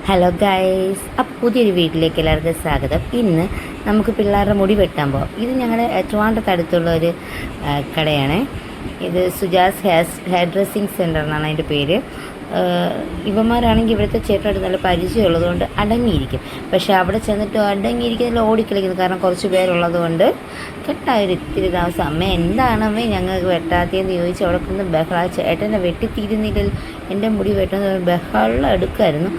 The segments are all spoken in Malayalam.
ഹലോ ഗൈസ്, അപ്പോൾ പുതിയൊരു വീട്ടിലേക്ക് എല്ലാവർക്കും സ്വാഗതം. ഇന്ന് നമുക്ക് പിള്ളേരുടെ മുടി വെട്ടാൻ പോകാം. ഇത് ഞങ്ങളുടെ ട്രിവാൻഡ്രത്ത് അടുത്തുള്ള ഒരു കടയാണ്. ഇത് സുജാസ് ഹെയർ ഡ്രസ്സിങ് സെൻ്റർ എന്നാണ് അതിൻ്റെ പേര്. ഇവന്മാരാണെങ്കിൽ ഇവിടുത്തെ ചേട്ടനായിട്ട് നല്ല പരിചയമുള്ളതുകൊണ്ട് അടങ്ങിയിരിക്കും. പക്ഷേ അവിടെ ചെന്നിട്ട് അടങ്ങിയിരിക്കുന്നതിൽ ഓടിക്കളിക്കുന്നു. കാരണം കുറച്ച് പേരുള്ളത് കൊണ്ട് കെട്ടായൊരു ഇത്തിരി താമസം. അമ്മ എന്താണമ്മേ ഞങ്ങൾക്ക് വെട്ടാത്തതെന്ന് ചോദിച്ച് അവിടെ കൊണ്ട് ബഹള. ചേട്ടനെ വെട്ടിത്തീരുന്നില്ല, എൻ്റെ മുടി വെട്ടുന്നത് ബഹളം എടുക്കുമായിരുന്നു.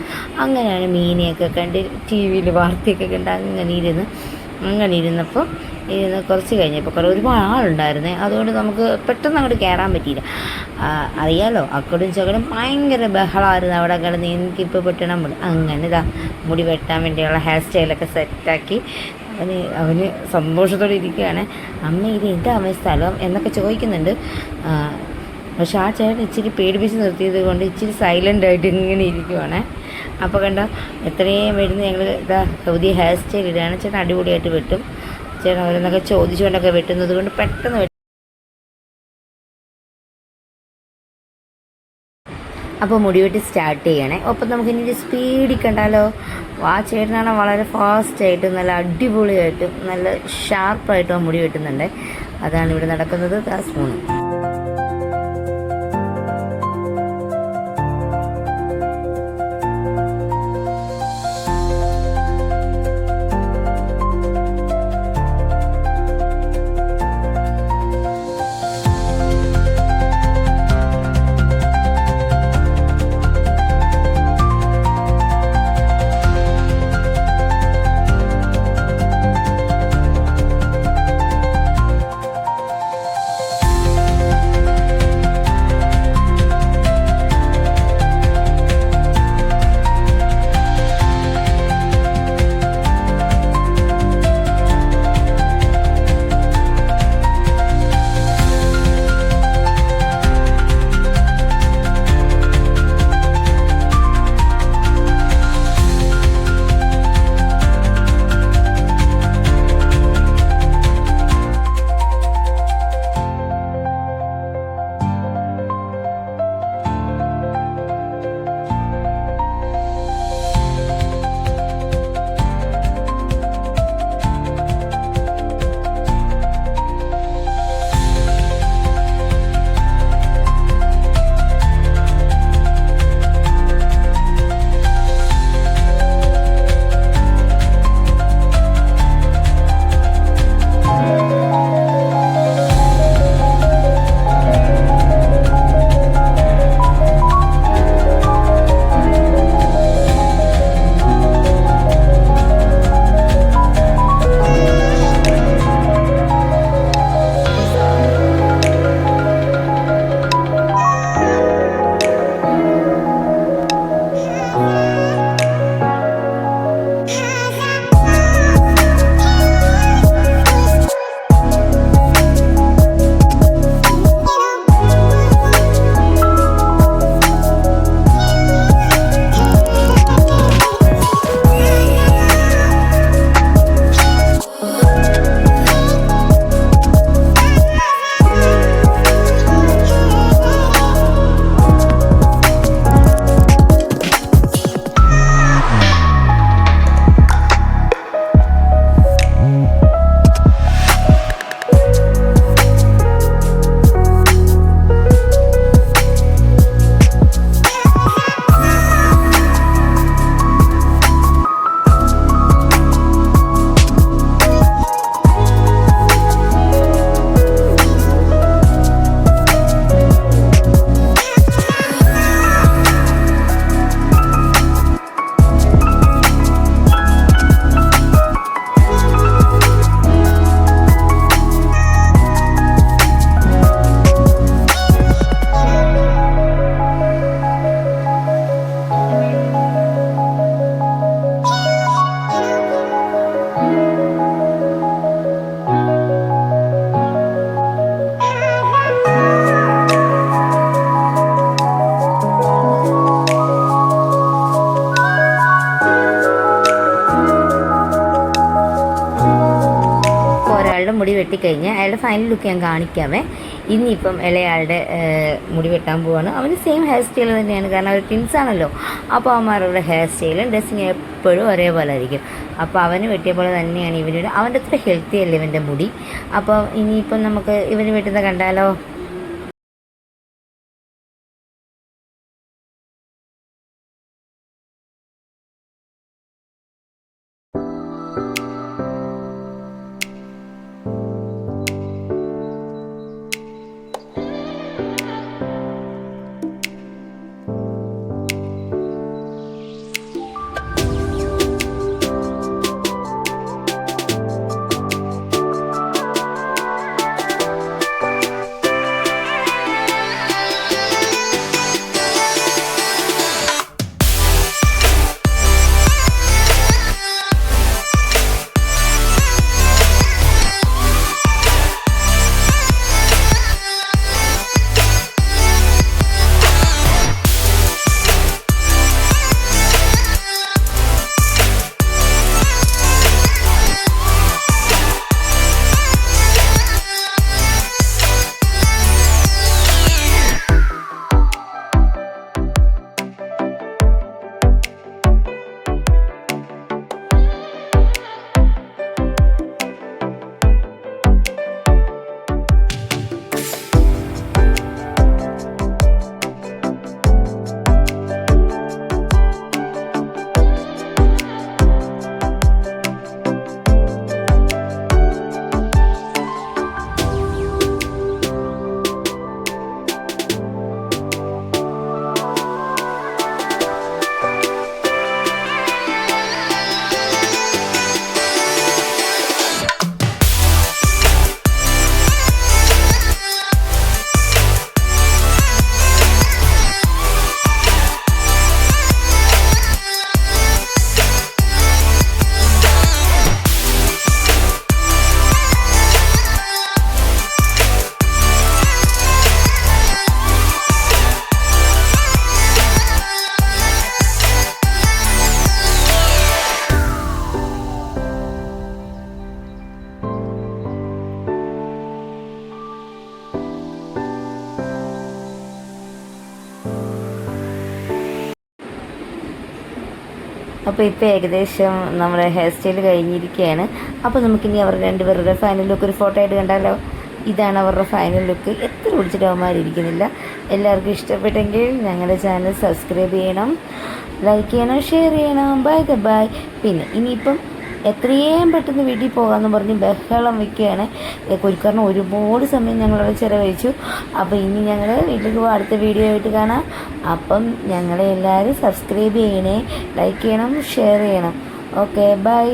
അങ്ങനെയാണ് മീനെയൊക്കെ കണ്ട് ടി വിയിൽ വാർത്തയൊക്കെ കണ്ട് അങ്ങനെ ഇരുന്നപ്പോൾ കുറച്ച് കഴിഞ്ഞപ്പോൾ ഒരുപാട് ആളുണ്ടായിരുന്നേ. അതുകൊണ്ട് നമുക്ക് പെട്ടെന്ന് അങ്ങോട്ട് കയറാൻ പറ്റിയില്ല. അറിയാലോ, അക്കടും ചകടും ഭയങ്കര ബഹളമായിരുന്നു അവിടെ കിടന്ന്. എനിക്കിപ്പോൾ വെട്ടണം മുടി. അങ്ങനെ മുടി വെട്ടാൻ വേണ്ടിയുള്ള ഹെയർ സ്റ്റൈലൊക്കെ സെറ്റാക്കി അവന് സന്തോഷത്തോടെ ഇരിക്കുകയാണ്. അമ്മ ഇത് എൻ്റെ അമ്മ സ്ഥലം എന്നൊക്കെ ചോദിക്കുന്നുണ്ട്. പക്ഷെ ആ ചേട്ടൻ ഇച്ചിരി പേടിപ്പിച്ച് നിർത്തിയത് കൊണ്ട് ഇച്ചിരി സൈലൻ്റായിട്ട് ഇങ്ങനെ ഇരിക്കുവാണ്. അപ്പോൾ കണ്ടോ എത്രയും വരുന്ന ഞങ്ങൾ പുതിയ ഹെയർ സ്റ്റൈൽ ഇടുകയാണ്. ചേട്ടൻ അടിപൊളിയായിട്ട് വെട്ടും. ചേട്ടൻ അവരെന്നൊക്കെ ചോദിച്ചുകൊണ്ടൊക്കെ വെട്ടുന്നത് കൊണ്ട് പെട്ടെന്ന് അപ്പോൾ മുടി വെട്ടി സ്റ്റാർട്ട് ചെയ്യണേ. ഒപ്പം നമുക്ക് ഇനി സ്പീഡിൽ കണ്ടാലോ. ആ ചേട്ടനാണ് വളരെ ഫാസ്റ്റായിട്ട് നല്ല അടിപൊളിയായിട്ടും നല്ല ഷാർപ്പായിട്ടും മുടി വെട്ടുന്നുണ്ട്. അതാണ് ഇവിടെ നടക്കുന്നത്. ആ സ്പൂണ് മുടി വെട്ടിക്കഴിഞ്ഞ് അയാളുടെ ഫൈനൽ ലുക്ക് ഞാൻ കാണിക്കാവേ. ഇനിയിപ്പം ഇളയാളുടെ മുടി വെട്ടാൻ പോവാണ്. അവന് സെയിം ഹെയർ സ്റ്റൈൽ തന്നെയാണ്, കാരണം അവർ ട്വിൻസ് ആണല്ലോ. അപ്പോൾ അവന്മാരുടെ ഹെയർ സ്റ്റൈലും ഡ്രസ്സിങ് എപ്പോഴും ഒരേപോലെ ആയിരിക്കും. അപ്പോൾ അവന് വെട്ടിയ പോലെ തന്നെയാണ് ഇവന്. അവൻ്റെ അത്ര ഹെൽത്തി അല്ലേ ഇവൻ്റെ മുടി. അപ്പോൾ ഇനിയിപ്പം നമുക്ക് ഇവന് വെട്ടുന്ന കണ്ടാലോ? അപ്പോൾ ഇപ്പോൾ ഏകദേശം നമ്മുടെ ഹെയർ സ്റ്റൈൽ കഴിഞ്ഞിരിക്കുകയാണ്. അപ്പോൾ നമുക്കിനി അവർ രണ്ടുപേരുടെ ഫൈനൽ ലുക്ക് ഒരു ഫോട്ടോ ആയിട്ട് കണ്ടാലോ? ഇതാണ് അവരുടെ ഫൈനൽ ലുക്ക്. എത്ര പിടിച്ചിട്ട് അവന്മാരിയ്ക്കുന്നില്ല. എല്ലാവർക്കും ഇഷ്ടപ്പെട്ടെങ്കിൽ ഞങ്ങളുടെ ചാനൽ സബ്സ്ക്രൈബ് ചെയ്യണം, ലൈക്ക് ചെയ്യണം, ഷെയർ ചെയ്യണം. ബൈ. പിന്നെ ഇനിയിപ്പം എത്രയും പെട്ടെന്ന് വീട്ടിൽ പോകാമെന്ന് പറഞ്ഞ് ബഹളം വയ്ക്കുകയാണ്. കുരുക്കാരന് ഒരുപാട് സമയം ഞങ്ങളവിടെ ചിലവഴിച്ചു. അപ്പോൾ ഇനി ഞങ്ങൾ വീട്ടിലേക്ക് പോകാം. അടുത്ത വീഡിയോ ആയിട്ട് കാണാം. അപ്പം ഞങ്ങളെ എല്ലാവരും സബ്സ്ക്രൈബ് ചെയ്യണേ, ലൈക്ക് ചെയ്യണം, ഷെയർ ചെയ്യണം. Okay, by.